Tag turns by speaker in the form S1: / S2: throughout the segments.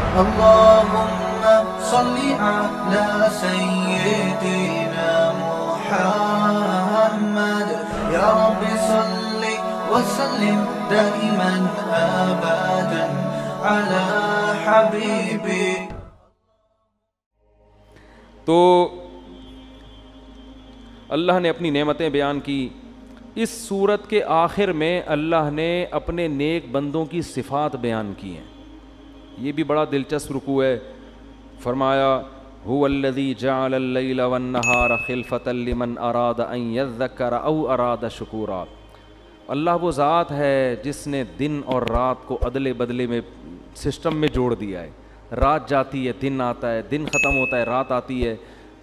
S1: اللهم صل على سيدنا محمد يا رب صل وسلم دائما أبدا على حبيبك.
S2: تو اللہ نے اپنی نعمتیں بیان کی. اس صورت کے آخر میں اللہ نے اپنے نیک بندوں کی صفات بیان کی ہیں. یہ بھی بڑا دلچسپ رکوع ہے. فرمایا هو الذی جعل اللیل والنہار خلفۃ لمن اراد ان یذکر او اراد شکورا. اللہ وہ ذات ہے جس نے دن اور رات کو ادلے بدلے میں سسٹم میں جوڑ دیا ہے. رات جاتی ہے دن آتا ہے, دن ختم ہوتا ہے رات آتی ہے.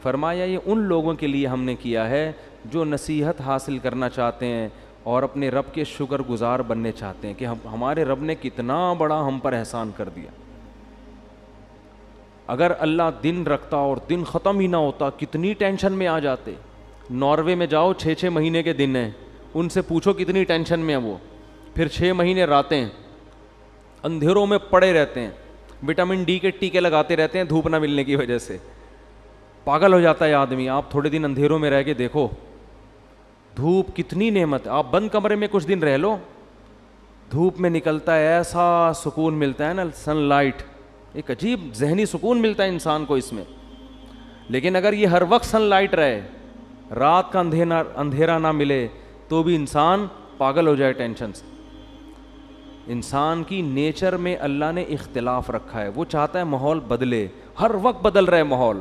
S2: فرمایا یہ ان لوگوں کے لیے ہم نے کیا ہے جو نصیحت حاصل کرنا چاہتے ہیں اور اپنے رب کے شکر گزار بننے چاہتے ہیں کہ ہمارے رب نے کتنا بڑا ہم پر احسان کر دیا. اگر اللہ دن رکھتا اور دن ختم ہی نہ ہوتا کتنی ٹینشن میں آ جاتے. ناروے میں جاؤ 6 مہینے کے دن ہیں, ان سے پوچھو کتنی ٹینشن میں ہیں وہ. پھر 6 مہینے راتیں, اندھیروں میں پڑے رہتے ہیں, وٹامن ڈی کے ٹیکے لگاتے رہتے ہیں دھوپ نہ ملنے کی وجہ سے. پاگل ہو جاتا ہے آدمی. آپ تھوڑے دن اندھیروں میں رہ کے دیکھو, دھوپ کتنی نعمت ہے. آپ بند کمرے میں کچھ دن رہ لو, دھوپ میں نکلتا ہے ایسا سکون ملتا ہے نا, سن لائٹ, ایک عجیب ذہنی سکون ملتا ہے انسان کو اس میں. لیکن اگر یہ ہر وقت سن لائٹ رہے, رات کا اندھیرا نہ ملے تو بھی انسان پاگل ہو جائے ٹینشن سے. انسان کی نیچر میں اللہ نے اختلاف رکھا ہے. وہ چاہتا ہے ماحول بدلے, ہر وقت بدل رہے ماحول.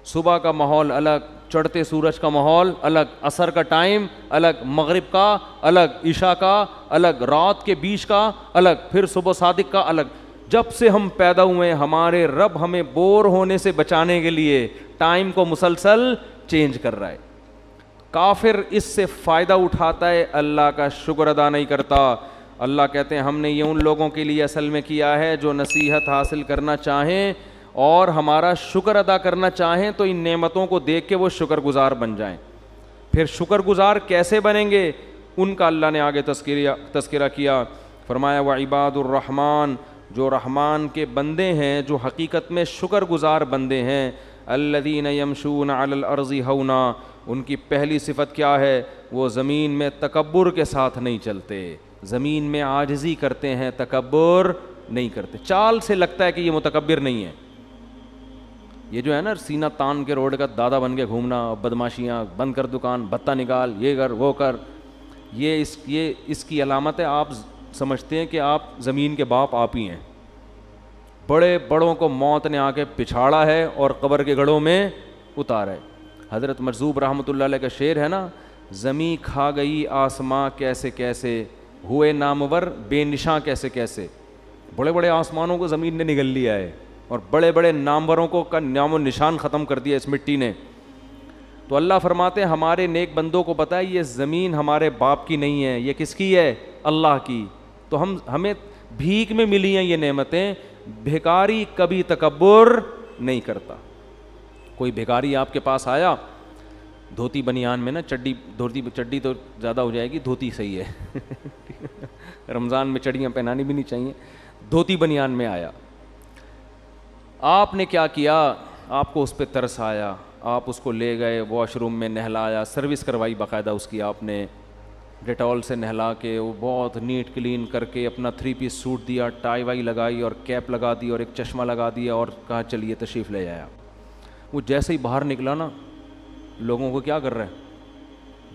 S2: صبح کا ماحول الگ, چڑھتے سورج کا ماحول الگ, عصر کا ٹائم الگ, مغرب کا الگ, عشاء کا الگ, رات کے بیچ کا الگ, پھر صبح صادق کا الگ. جب سے ہم پیدا ہوئے ہمارے رب ہمیں بور ہونے سے بچانے کے لیے ٹائم کو مسلسل چینج کر رہا ہے. کافر اس سے فائدہ اٹھاتا ہے, اللہ کا شکر ادا نہیں کرتا. اللہ کہتے ہیں ہم نے یہ ان لوگوں کے لیے اصل میں کیا ہے جو نصیحت حاصل کرنا چاہیں اور ہمارا شکر ادا کرنا چاہیں تو ان نعمتوں کو دیکھ کے وہ شکر گزار بن جائیں. پھر شکر گزار کیسے بنیں گے ان کا اللہ نے آگے تذکرہ کیا. فرمایا وعباد الرحمن, جو رحمان کے بندے ہیں جو حقیقت میں شکر گزار بندے ہیں, الذین یمشون علی الارض ہونا, ان کی پہلی صفت کیا ہے, وہ زمین میں تکبر کے ساتھ نہیں چلتے, زمین میں عاجزی کرتے ہیں, تکبر نہیں کرتے. چال سے لگتا ہے کہ یہ متکبر نہیں ہے. یہ جو ہے نا سینہ تان کے روڈ کا دادا بن کے گھومنا, بدماشیاں, بند کر دکان, بھتہ نکال, یہ کر وہ کر, یہ اس کی علامت ہے. آپ سمجھتے ہیں کہ آپ زمین کے باپ آپ ہی ہیں. بڑے بڑوں کو موت نے آ کے پچھاڑا ہے اور قبر کے گڑھوں میں اتارا ہے. حضرت مرزوق رحمۃ اللہ علیہ کا شعر ہے نا, زمیں کھا گئی آسماں کیسے کیسے, ہوئے نامور بے نشاں کیسے کیسے. بڑے بڑے آسمانوں کو زمین نے نگل لیا ہے اور بڑے بڑے ناموروں کو کا نام و نشان ختم کر دیا اس مٹی نے. تو اللہ فرماتے ہیں ہمارے نیک بندوں کو پتہ ہے یہ زمین ہمارے باپ کی نہیں ہے, یہ کس کی ہے, اللہ کی. تو ہمیں بھیک میں ملی ہیں یہ نعمتیں. بھیکاری کبھی تکبر نہیں کرتا. کوئی بھیکاری آپ کے پاس آیا دھوتی بنیان میں نا, چڈی تو زیادہ ہو جائے گی, دھوتی صحیح ہے رمضان میں چڑیاں پہنانی بھی نہیں چاہیے. دھوتی بنیان میں آیا, آپ نے کیا کیا, آپ کو اس پہ ترس آیا, آپ اس کو لے گئے واش روم میں نہلایا, سروس کروائی باقاعدہ اس کی آپ نے, ڈیٹول سے نہلا کے وہ بہت نیٹ کلین کر کے اپنا 3 پیس سوٹ دیا, ٹائی وائی لگائی اور کیپ لگا دی اور ایک چشمہ لگا دیا اور کہا چلیے تشریف لے آیا. وہ جیسے ہی باہر نکلا نا, لوگوں کو کیا کر رہا ہے,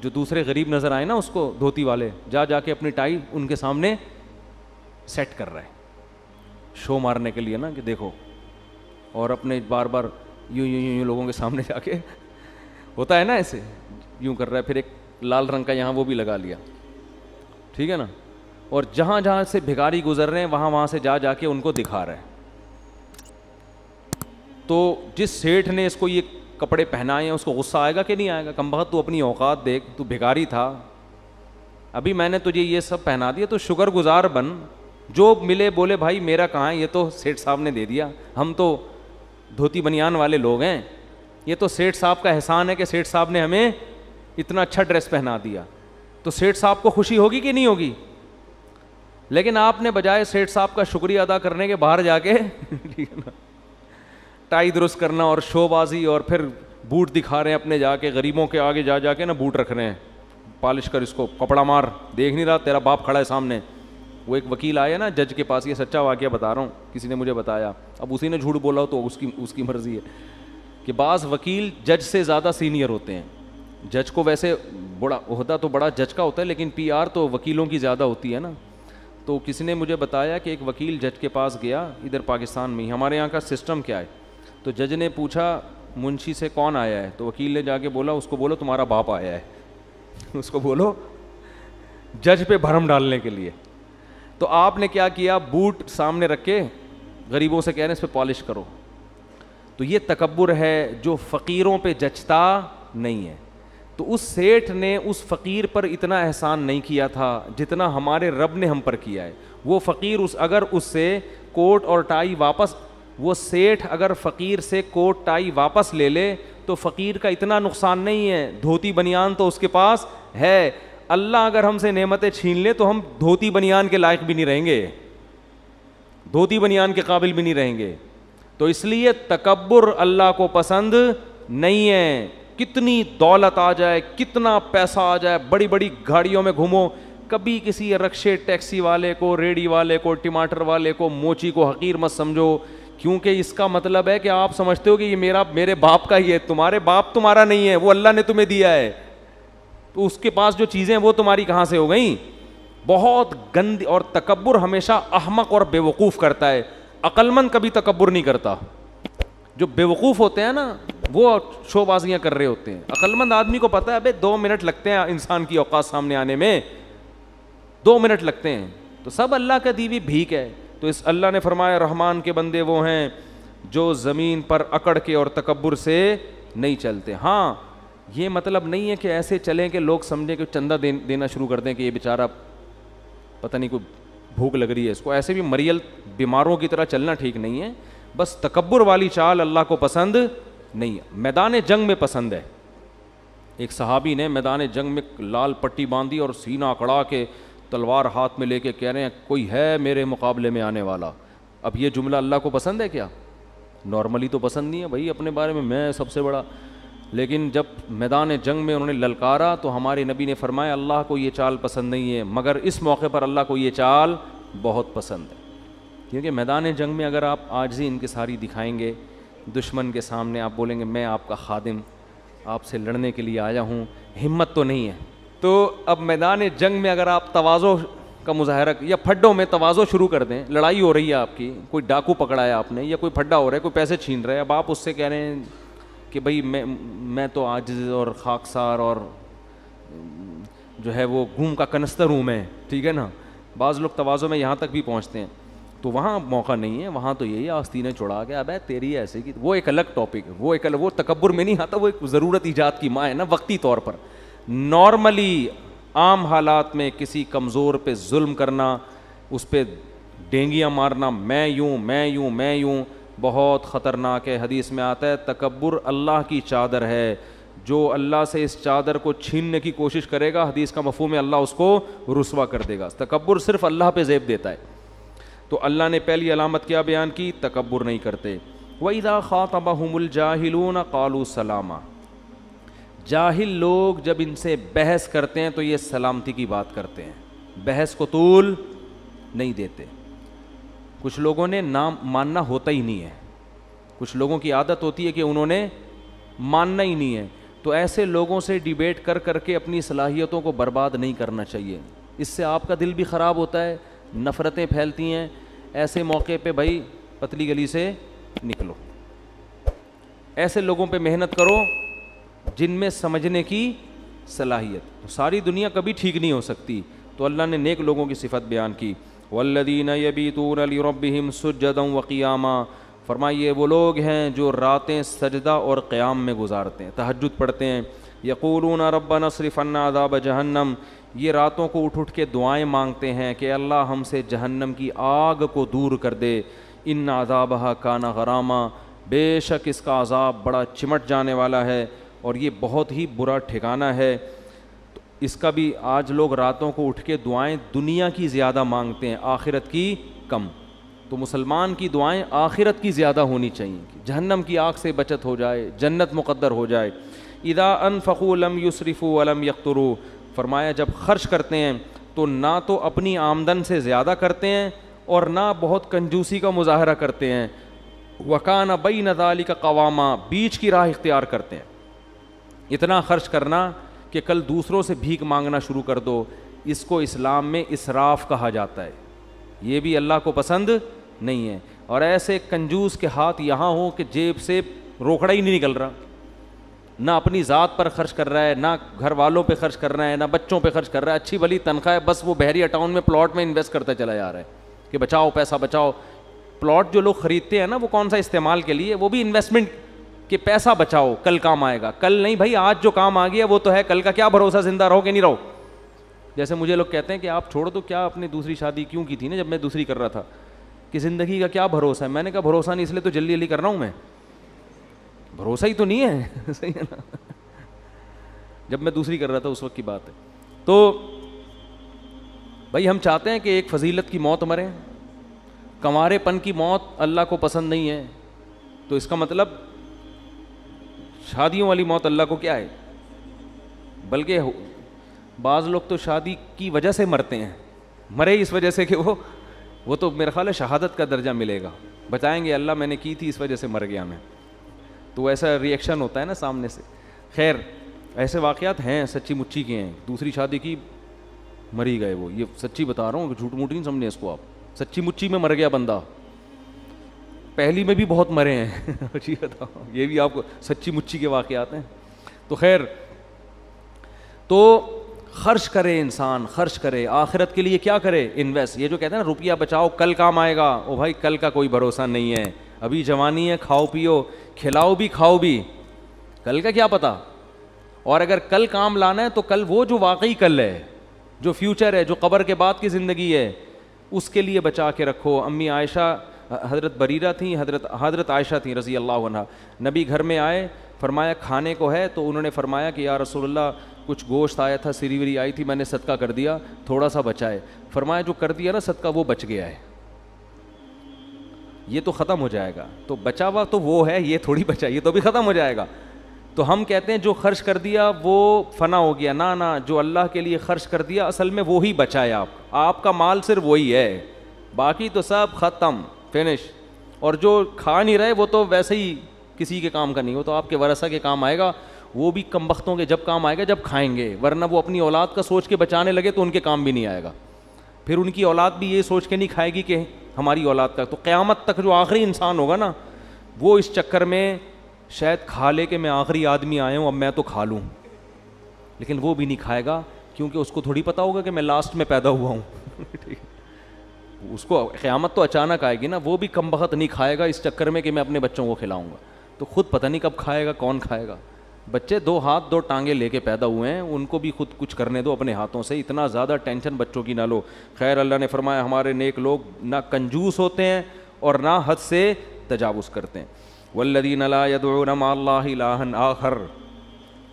S2: جو دوسرے غریب نظر آئے نا اس کو دھوتی والے, جا کے اپنی ٹائی ان کے سامنے سیٹ کر رہا ہے, شو مارنے کے لیے نا کہ دیکھو, اور اپنے بار بار یوں لوگوں کے سامنے جا کے ہوتا ہے نا ایسے یوں کر رہا ہے. پھر ایک لال رنگ کا یہاں وہ بھی لگا لیا, ٹھیک ہے نا, اور جہاں جہاں سے بھکاری گزر رہے ہیں وہاں سے جا کے ان کو دکھا رہا ہے. تو جس سیٹھ نے اس کو یہ کپڑے پہنائے ہیں اس کو غصہ آئے گا کہ نہیں آئے گا, کمبخت تو اپنی اوقات دیکھ, تو بھکاری تھا, ابھی میں نے تجھے یہ سب پہنا دیا, تو شکر گزار بن. جو ملے بولے بھائی میرا کہاں ہے, یہ تو سیٹھ صاحب نے دے دیا, ہم تو دھوتی بنیان والے لوگ ہیں, یہ تو سیٹھ صاحب کا احسان ہے کہ سیٹھ صاحب نے ہمیں اتنا اچھا ڈریس پہنا دیا. تو سیٹھ صاحب کو خوشی ہوگی کہ نہیں ہوگی؟ لیکن آپ نے بجائے سیٹھ صاحب کا شکریہ ادا کرنے کے باہر جا کے ٹھیک ہے نا ٹائی درست کرنا اور شو بازی اور پھر بوٹ دکھا رہے ہیں اپنے جا کے غریبوں کے آگے جا کے نا بوٹ رکھ رہے ہیں, پالش کر اس کو, کپڑا مار, دیکھ نہیں رہا تیرا باپ کھڑا ہے سامنے. وہ ایک وکیل آیا نا جج کے پاس, یہ سچا واقعہ بتا رہا ہوں, کسی نے مجھے بتایا, اب اسی نے جھوٹ بولا ہو تو اس کی مرضی ہے, کہ بعض وکیل جج سے زیادہ سینئر ہوتے ہیں. جج کو ویسے بڑا عہدہ تو بڑا جج کا ہوتا ہے, لیکن پی آر تو وکیلوں کی زیادہ ہوتی ہے نا. تو کسی نے مجھے بتایا کہ ایک وکیل جج کے پاس گیا, ادھر پاکستان میں ہی, ہمارے یہاں کا سسٹم کیا ہے, تو جج نے پوچھا منشی سے کون آیا ہے, تو وکیل نے جا کے بولا اس کو بولو تمہارا باپ آیا ہے, اس کو بولو جج پہ بھرم ڈالنے کے لیے. تو آپ نے کیا کیا, بوٹ سامنے رکھ کے غریبوں سے کہہ رہے ہیں اس پہ پالش کرو. تو یہ تکبر ہے جو فقیروں پہ جچتا نہیں ہے. تو اس سیٹھ نے اس فقیر پر اتنا احسان نہیں کیا تھا جتنا ہمارے رب نے ہم پر کیا ہے. وہ فقیر اگر اس سے کوٹ اور ٹائی واپس, وہ سیٹھ اگر فقیر سے کوٹ ٹائی واپس لے لے تو فقیر کا اتنا نقصان نہیں ہے, دھوتی بنیان تو اس کے پاس ہے. اللہ اگر ہم سے نعمتیں چھین لے تو ہم دھوتی بنیان کے لائق بھی نہیں رہیں گے, دھوتی بنیان کے قابل بھی نہیں رہیں گے. تو اس لیے تکبر اللہ کو پسند نہیں ہے. کتنی دولت آ جائے, کتنا پیسہ آ جائے, بڑی بڑی گاڑیوں میں گھومو, کبھی کسی رکشے ٹیکسی والے کو, ریڑھی والے کو, ٹماٹر والے کو, موچی کو حقیر مت سمجھو, کیونکہ اس کا مطلب ہے کہ آپ سمجھتے ہو کہ یہ میرے باپ کا ہی ہے. تمہارے باپ تمہارا نہیں ہے, وہ اللہ نے تمہیں دیا ہے. تو اس کے پاس جو چیزیں وہ تمہاری کہاں سے ہو گئیں؟ بہت گندی. اور تکبر ہمیشہ احمق اور بے وقوف کرتا ہے, عقل مند کبھی تکبر نہیں کرتا. جو بے وقوف ہوتے ہیں نا وہ شو بازیاں کر رہے ہوتے ہیں. عقل مند آدمی کو پتہ ہے ابے 2 منٹ لگتے ہیں انسان کی اوقات سامنے آنے میں, 2 منٹ لگتے ہیں. تو سب اللہ کا دی ہوئی بھیک ہے. تو اس اللہ نے فرمایا رحمان کے بندے وہ ہیں جو زمین پر اکڑ کے اور تکبر سے نہیں چلتے. ہاں یہ مطلب نہیں ہے کہ ایسے چلیں کہ لوگ سمجھیں کہ چندہ دینا شروع کر دیں کہ یہ بیچارہ پتہ نہیں کوئی بھوک لگ رہی ہے اس کو. ایسے بھی مریل بیماروں کی طرح چلنا ٹھیک نہیں ہے. بس تکبر والی چال اللہ کو پسند نہیں ہے. میدان جنگ میں پسند ہے. ایک صحابی نے میدان جنگ میں لال پٹی باندھی اور سینہ اکڑا کے تلوار ہاتھ میں لے کے کہہ رہے ہیں کوئی ہے میرے مقابلے میں آنے والا. اب یہ جملہ اللہ کو پسند ہے کیا؟ نارملی تو پسند نہیں ہے بھائی, اپنے بارے میں سب سے بڑا. لیکن جب میدان جنگ میں انہوں نے للکارا تو ہمارے نبی نے فرمایا اللہ کو یہ چال پسند نہیں ہے, مگر اس موقع پر اللہ کو یہ چال بہت پسند ہے. کیونکہ میدان جنگ میں اگر آپ عاجزی انکساری دکھائیں گے دشمن کے سامنے, آپ بولیں گے میں آپ کا خادم, آپ سے لڑنے کے لیے آیا ہوں, ہمت تو نہیں ہے. تو اب میدان جنگ میں اگر آپ تواضع کا مظاہرہ یا پھڈوں میں تواضع شروع کر دیں, لڑائی ہو رہی ہے آپ کی, کوئی ڈاکو پکڑا ہے آپ نے یا کوئی پھڈا ہو رہا ہے, کوئی پیسے چھین رہا ہے, اب آپ اس سے کہہ رہے ہیں کہ بھائی میں تو عاجز اور خاکسار اور جو ہے وہ گھوم کا کنستر ہوں میں, ٹھیک ہے نا. بعض لوگ تواضع میں یہاں تک بھی پہنچتے ہیں. تو وہاں موقع نہیں ہے, وہاں تو یہی آستینیں چڑھا کے اب ہے تیری ایسے کی, وہ ایک الگ ٹاپک ہے, وہ ایک الگ, وہ تکبر میں نہیں آتا, وہ ایک ضرورت ایجاد کی ماں ہے نا وقتی طور پر. نارملی عام حالات میں کسی کمزور پہ ظلم کرنا, اس پہ ڈینگیاں مارنا, میں یوں بہت خطرناک ہے. حدیث میں آتا ہے تکبر اللہ کی چادر ہے, جو اللہ سے اس چادر کو چھیننے کی کوشش کرے گا حدیث کا مفہوم ہے اللہ اس کو رسوا کر دے گا. تکبر صرف اللہ پہ زیب دیتا ہے. تو اللہ نے پہلی علامت کیا بیان کی, تکبر نہیں کرتے. وَإِذَا خَاطَبَهُمُ الْجَاهِلُونَ قَالُوا سَلَامًا. جاہل لوگ جب ان سے بحث کرتے ہیں تو یہ سلامتی کی بات کرتے ہیں, بحث کو طول نہیں دیتے. کچھ لوگوں نے نام ماننا ہوتا ہی نہیں ہے, کچھ لوگوں کی عادت ہوتی ہے کہ انہوں نے ماننا ہی نہیں ہے. تو ایسے لوگوں سے ڈیبیٹ کر کے اپنی صلاحیتوں کو برباد نہیں کرنا چاہیے. اس سے آپ کا دل بھی خراب ہوتا ہے, نفرتیں پھیلتی ہیں. ایسے موقع پہ بھائی پتلی گلی سے نکلو, ایسے لوگوں پہ محنت کرو جن میں سمجھنے کی صلاحیت. ساری دنیا کبھی ٹھیک نہیں ہو سکتی. تو اللہ نے نیک لوگوں کی صفت بیان کی, والذین یبیتون لربہم سجدا وقیاما. فرمائیے وہ لوگ ہیں جو راتیں سجدہ اور قیام میں گزارتے ہیں, تہجد پڑھتے ہیں. یقولون ربنا اصرف عنا عذاب جہنم. یہ راتوں کو اٹھ کے دعائیں مانگتے ہیں کہ اللہ ہم سے جہنم کی آگ کو دور کر دے. ان عذابہا کان غراما. بے شک اس کا عذاب بڑا چمٹ جانے والا ہے اور یہ بہت ہی برا ٹھکانہ ہے. اس کا بھی آج لوگ راتوں کو اٹھ کے دعائیں دنیا کی زیادہ مانگتے ہیں، آخرت کی کم. تو مسلمان کی دعائیں آخرت کی زیادہ ہونی چاہیے، جہنم کی آگ سے بچت ہو جائے، جنت مقدر ہو جائے. اذا انفقوا لم یسرفوا ولم یقتروا، فرمایا جب خرچ کرتے ہیں تو نہ تو اپنی آمدن سے زیادہ کرتے ہیں اور نہ بہت کنجوسی کا مظاہرہ کرتے ہیں. وکان بین ذلک قواما، بیچ کی راہ اختیار کرتے ہیں. اتنا خرچ کرنا کہ کل دوسروں سے بھیک مانگنا شروع کر دو، اس کو اسلام میں اسراف کہا جاتا ہے. یہ بھی اللہ کو پسند نہیں ہے. اور ایسے کنجوس کے ہاتھ یہاں ہو کہ جیب سے روکڑا ہی نہیں نکل رہا، نہ اپنی ذات پر خرچ کر رہا ہے، نہ گھر والوں پہ خرچ کر رہا ہے، نہ بچوں پہ خرچ کر رہا ہے، اچھی بھلی تنخواہ ہے، بس وہ بحریہ ٹاؤن میں پلاٹ میں انویسٹ کرتا چلا جا رہا ہے کہ بچاؤ پیسہ بچاؤ. پلاٹ جو لوگ خریدتے ہیں نا وہ کون سا استعمال کے لیے، وہ بھی انویسٹمنٹ کہ پیسہ بچاؤ کل کام آئے گا. کل نہیں بھائی، آج جو کام آ گیا وہ تو ہے، کل کا کیا بھروسہ زندہ رہو کہ نہیں رہو. جیسے مجھے لوگ کہتے ہیں کہ آپ چھوڑ دو، کیا اپنی دوسری شادی کیوں کی تھی نا جب میں دوسری کر رہا تھا، کہ زندگی کا کیا بھروسہ ہے. میں نے کہا بھروسہ نہیں، اس لیے تو جلدی جلدی کر رہا ہوں میں، بھروسہ ہی تو نہیں ہے. صحیح ہے نا. جب میں دوسری کر رہا تھا اس وقت کی بات ہے. تو بھائی ہم چاہتے ہیں کہ ایک فضیلت کی موت مریں. کنوارے پن کی موت اللہ کو پسند نہیں ہے، تو اس کا مطلب شادیوں والی موت اللہ کو کیا ہے. بلکہ بعض لوگ تو شادی کی وجہ سے مرتے ہیں، مرے اس وجہ سے کہ وہ تو میرا خیال ہے شہادت کا درجہ ملے گا. بتائیں گے اللہ میں نے کی تھی اس وجہ سے مر گیا میں، تو ایسا ری ایکشن ہوتا ہے نا سامنے سے. خیر ایسے واقعات ہیں، سچی مچی کے ہیں. دوسری شادی کی مری گئے، وہ یہ سچی بتا رہا ہوں، جھوٹ موٹ نہیں سمجھیں اس کو آپ، سچی مچی میں مر گیا بندہ. پہلی میں بھی بہت مرے ہیں. جی بتاؤ، یہ بھی آپ کو سچی مچی کے واقعات ہیں. تو خیر، تو خرچ کرے انسان، خرچ کرے آخرت کے لیے. کیا کرے؟ انویسٹ. یہ جو کہتے ہیں نا روپیہ بچاؤ کل کام آئے گا، او بھائی کل کا کوئی بھروسہ نہیں ہے. ابھی جوانی ہے، کھاؤ پیو، کھلاؤ بھی کھاؤ بھی، کل کا کیا پتا. اور اگر کل کام لانا ہے تو کل وہ جو واقعی کل ہے، جو فیوچر ہے، جو قبر کے بعد کی زندگی ہے، اس کے لیے بچا کے رکھو. امی عائشہ، حضرت بریرہ تھیں، حضرت عائشہ تھیں رضی اللہ عنہ. نبی گھر میں آئے، فرمایا کھانے کو ہے، تو انہوں نے فرمایا کہ یا رسول اللہ کچھ گوشت آیا تھا، سری وری آئی تھی، میں نے صدقہ کر دیا، تھوڑا سا بچا ہے. فرمایا جو کر دیا نا صدقہ وہ بچ گیا ہے، یہ تو ختم ہو جائے گا. تو بچا ہوا تو وہ ہے، یہ تھوڑی بچا، یہ تو بھی ختم ہو جائے گا. تو ہم کہتے ہیں جو خرچ کر دیا وہ فنا ہو گیا. نہ جو اللہ کے لیے خرچ کر دیا اصل میں وہی بچا ہے. آپ کا مال صرف وہی ہے، باقی تو سب ختم، فنش. اور جو کھا نہیں رہے وہ تو ویسے ہی کسی کے کام کا نہیں، وہ تو آپ کے ورثہ کے کام آئے گا. وہ بھی کم بختوں کے جب کام آئے گا جب کھائیں گے، ورنہ وہ اپنی اولاد کا سوچ کے بچانے لگے تو ان کے کام بھی نہیں آئے گا. پھر ان کی اولاد بھی یہ سوچ کے نہیں کھائے گی کہ ہماری اولاد کا. تو قیامت تک جو آخری انسان ہوگا نا، وہ اس چکر میں شاید کھا لے کہ میں آخری آدمی آیا ہوں اب میں تو کھا لوں، لیکن وہ بھی نہیں کھائے گا، کیونکہ اس کو تھوڑی پتہ ہوگا کہ میں لاسٹ میں پیدا ہوا ہوں. اس کو قیامت تو اچانک آئے گی نا. وہ بھی کم بخت نہیں کھائے گا اس چکر میں کہ میں اپنے بچوں کو کھلاؤں گا. تو خود پتہ نہیں کب کھائے گا، کون کھائے گا. بچے 2 ہاتھ 2 ٹانگیں لے کے پیدا ہوئے ہیں، ان کو بھی خود کچھ کرنے دو اپنے ہاتھوں سے. اتنا زیادہ ٹینشن بچوں کی نہ لو. خیر اللہ نے فرمایا ہمارے نیک لوگ نہ کنجوس ہوتے ہیں اور نہ حد سے تجاوز کرتے ہیں. والذین لا يدعون مع اللہ الہا آخر.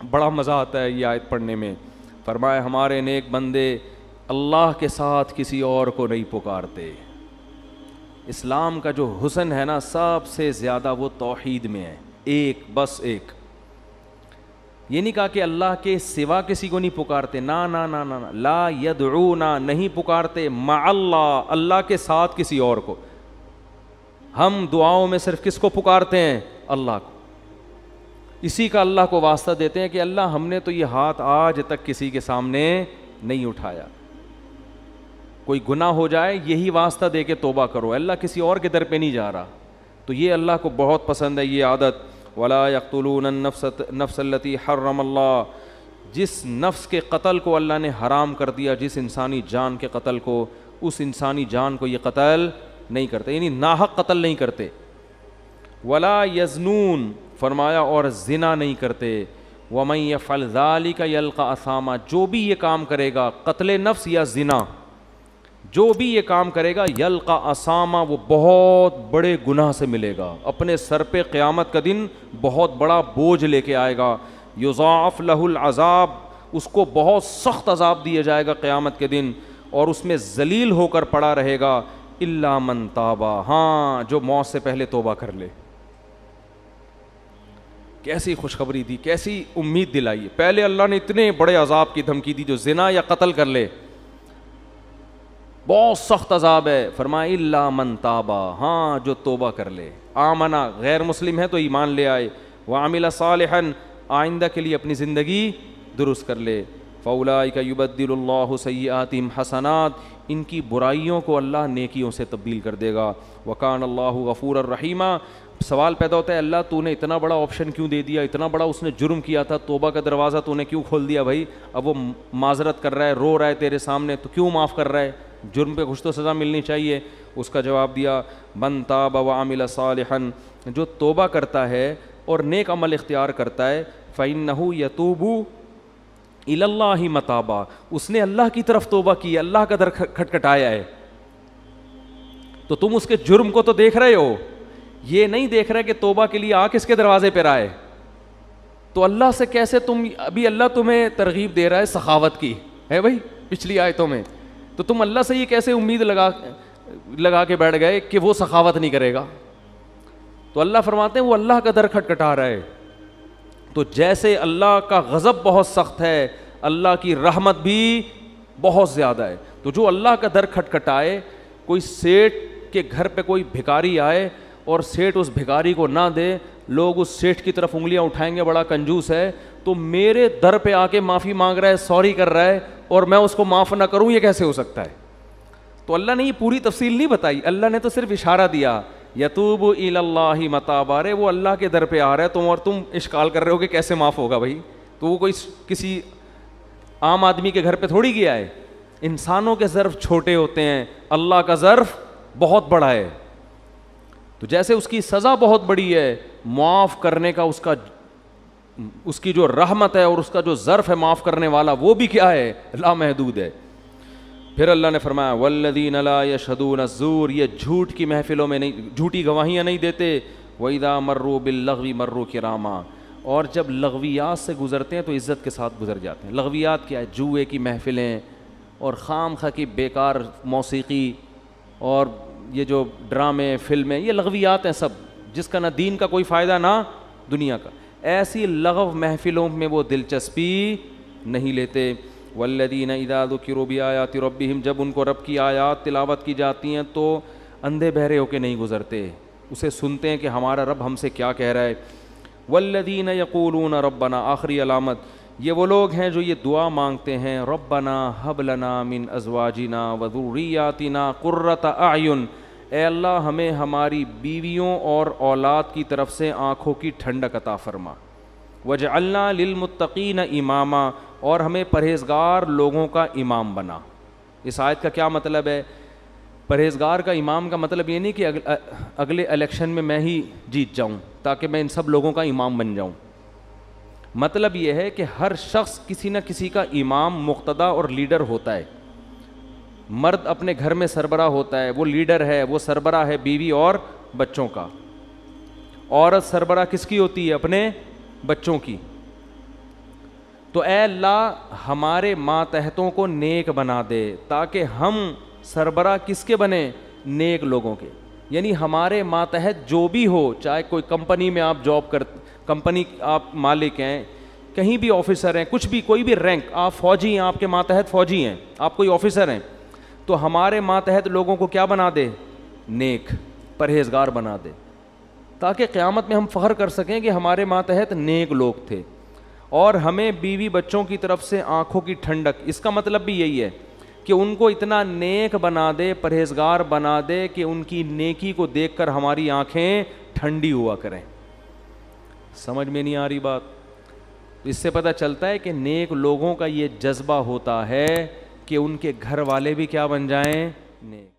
S2: بڑا مزہ آتا ہے یہ آیت پڑھنے میں. فرمایا ہمارے نیک بندے اللہ کے ساتھ کسی اور کو نہیں پکارتے. اسلام کا جو حسن ہے نا سب سے زیادہ وہ توحید میں ہے، ایک بس ایک. یہ نہیں کہا کہ اللہ کے سوا کسی کو نہیں پکارتے، نا نا نا نا لا یدعون، نہیں پکارتے مع اللہ، اللہ کے ساتھ کسی اور کو. ہم دعاؤں میں صرف کس کو پکارتے ہیں؟ اللہ کو. اسی کا اللہ کو واسطہ دیتے ہیں کہ اللہ ہم نے تو یہ ہاتھ آج تک کسی کے سامنے نہیں اٹھایا. کوئی گناہ ہو جائے یہی واسطہ دے کے توبہ کرو، اللہ کسی اور کے در پہ نہیں جا رہا. تو یہ اللہ کو بہت پسند ہے یہ عادت. ولا يقتلون النفس التي حرم اللہ. جس نفس کے قتل کو اللہ نے حرام کر دیا، جس انسانی جان کے قتل کو، اس انسانی جان کو یہ قتل نہیں کرتے، یعنی ناحق قتل نہیں کرتے. ولا یزنون، فرمایا اور زنا نہیں کرتے. ومن یفعل ذلک یلقى اثاما، جو بھی یہ کام کرے گا قتل نفس یا زنا، جو بھی یہ کام کرے گا یلقى اثاما، وہ بہت بڑے گناہ سے ملے گا. اپنے سر پہ قیامت کا دن بہت بڑا بوجھ لے کے آئے گا. یضاعف له العذاب، اس کو بہت سخت عذاب دیا جائے گا قیامت کے دن, اور اس میں ذلیل ہو کر پڑا رہے گا. الا من تابا, ہاں جو موت سے پہلے توبہ کر لے. کیسی خوشخبری دی, کیسی امید دلائی. پہلے اللہ نے اتنے بڑے عذاب کی دھمکی دی, جو زنا یا قتل کر لے بہت سخت عذاب ہے. فرمایا الا من تابا, ہاں جو توبہ کر لے. آمنا, غیر مسلم ہے تو ایمان لے آئے. وعمل صالحا, آئندہ کے لیے اپنی زندگی درست کر لے. فاولئک یبدل اللہ سیئاتہم حسنات, ان کی برائیوں کو اللہ نیکیوں سے تبدیل کر دے گا. وکان اللہ غفورا رحیما. سوال پیدا ہوتا ہے اللہ تو نے اتنا بڑا آپشن کیوں دے دیا, اتنا بڑا اس نے جرم کیا تھا, توبہ کا دروازہ تو نے کیوں کھول دیا بھائی. اب وہ معذرت کر رہا ہے, رو رہا ہے تیرے سامنے, تو کیوں معاف کر رہا ہے, جرم پہ کچھ تو سزا ملنی چاہیے. اس کا جواب دیا من تاب وعمل صالحا, جو توبہ کرتا ہے اور نیک عمل اختیار کرتا ہے, فإنہ یتوب الی اللہ متابا, اس نے اللہ کی طرف توبہ کی, اللہ کا در کھٹکھٹایا ہے. تو تم اس کے جرم کو تو دیکھ رہے ہو, یہ نہیں دیکھ رہے کہ توبہ کے لیے آ کس کے دروازے پہ آئے. تو اللہ سے کیسے تم, ابھی اللہ تمہیں ترغیب دے رہا ہے سخاوت کی ہے بھائی پچھلی آیتوں میں, تو تم اللہ سے یہ کیسے امید لگا کے بیٹھ گئے کہ وہ سخاوت نہیں کرے گا. تو اللہ فرماتے ہیں وہ اللہ کا در کھٹکھٹا رہا ہے. تو جیسے اللہ کا غضب بہت سخت ہے, اللہ کی رحمت بھی بہت زیادہ ہے. تو جو اللہ کا در کھٹکھٹائے, کوئی سیٹھ کے گھر پہ کوئی بھکاری آئے اور سیٹھ اس بھکاری کو نہ دے, لوگ اس سیٹھ کی طرف انگلیاں اٹھائیں گے بڑا کنجوس ہے, تو میرے در پہ آ کے معافی مانگ رہا ہے, سوری کر رہا ہے, اور میں اس کو معاف نہ کروں, یہ کیسے ہو سکتا ہے. تو اللہ نے یہ پوری تفصیل نہیں بتائی, اللہ نے تو صرف اشارہ دیا یتوب الی اللہ متابا. رے وہ اللہ کے در پہ آ رہا ہے, تم اشکال کر رہے ہو کہ کیسے معاف ہوگا بھائی. تو وہ کوئی کسی عام آدمی کے گھر پہ تھوڑی گیا ہے. انسانوں کے ظرف چھوٹے ہوتے ہیں, اللہ کا ظرف بہت بڑا ہے. تو جیسے اس کی سزا بہت بڑی ہے, معاف کرنے کا اس کی جو رحمت ہے اور اس کا جو ظرف ہے معاف کرنے والا, وہ بھی کیا ہے, لامحدود ہے. پھر اللہ نے فرمایا والذین لا یشہدون الزور, یہ جھوٹ کی محفلوں میں نہیں, جھوٹی گواہیاں نہیں دیتے. وَإِذَا مَرُّوا بِاللَّغْوِ مَرُّوا كِرَامًا, اور جب لغویات سے گزرتے ہیں تو عزت کے ساتھ گزر جاتے ہیں. لغویات کیا ہے, جوئے کی محفلیں اور خام خواہ کی بیکار موسیقی اور یہ جو ڈرامے فلمیں, یہ لغویات ہیں سب, جس کا نہ دین کا کوئی فائدہ نہ دنیا کا. ایسی لغو محفلوں میں وہ دلچسپی نہیں لیتے. والذین اذا ذکروا بآیات ربہم, جب ان کو رب کی آیات تلاوت کی جاتی ہیں تو اندھے بہرے ہو کے نہیں گزرتے, اسے سنتے ہیں کہ ہمارا رب ہم سے کیا کہہ رہا ہے. والذین یقولون ربنا, آخری علامت, یہ وہ لوگ ہیں جو یہ دعا مانگتے ہیں ربنا ھب لنا من ازواجنا وذریاتنا قرۃ اعین, اے اللہ ہمیں ہماری بیویوں اور اولاد کی طرف سے آنکھوں کی ٹھنڈک عطا فرما. وجعلنا للمتقین اماما, اور ہمیں پرہیزگار لوگوں کا امام بنا. اس آیت کا کیا مطلب ہے؟ پرہیزگار کا امام کا مطلب یہ نہیں کہ اگلے الیکشن میں ہی جیت جاؤں تاکہ میں ان سب لوگوں کا امام بن جاؤں. مطلب یہ ہے کہ ہر شخص کسی نہ کسی کا امام, مقتدا اور لیڈر ہوتا ہے. مرد اپنے گھر میں سربراہ ہوتا ہے, وہ لیڈر ہے, وہ سربراہ ہے بیوی اور بچوں کا. عورت سربراہ کس کی ہوتی ہے؟ اپنے بچوں کی. تو اے اللہ ہمارے ماتحتوں کو نیک بنا دے تاکہ ہم سربراہ کس کے بنیں؟ نیک لوگوں کے. یعنی ہمارے ماتحت جو بھی ہو, چاہے کوئی کمپنی میں آپ جاب کمپنی آپ مالک ہیں, کہیں بھی آفیسر ہیں, کچھ بھی کوئی بھی رینک, آپ فوجی ہیں, آپ کے ماتحت فوجی ہیں, آپ کوئی آفیسر ہیں, تو ہمارے ماتحت لوگوں کو کیا بنا دے؟ نیک, پرہیزگار بنا دے, تاکہ قیامت میں ہم فخر کر سکیں کہ ہمارے ماتحت نیک لوگ تھے. اور ہمیں بیوی بچوں کی طرف سے آنکھوں کی ٹھنڈک, اس کا مطلب بھی یہی ہے کہ ان کو اتنا نیک بنا دے, پرہیزگار بنا دے کہ ان کی نیکی کو دیکھ کر ہماری آنکھیں ٹھنڈی ہوا کریں. سمجھ میں نہیں آ رہی بات؟ اس سے پتہ چلتا ہے کہ نیک لوگوں کا یہ جذبہ ہوتا ہے کہ ان کے گھر والے بھی کیا بن جائیں؟ نیک.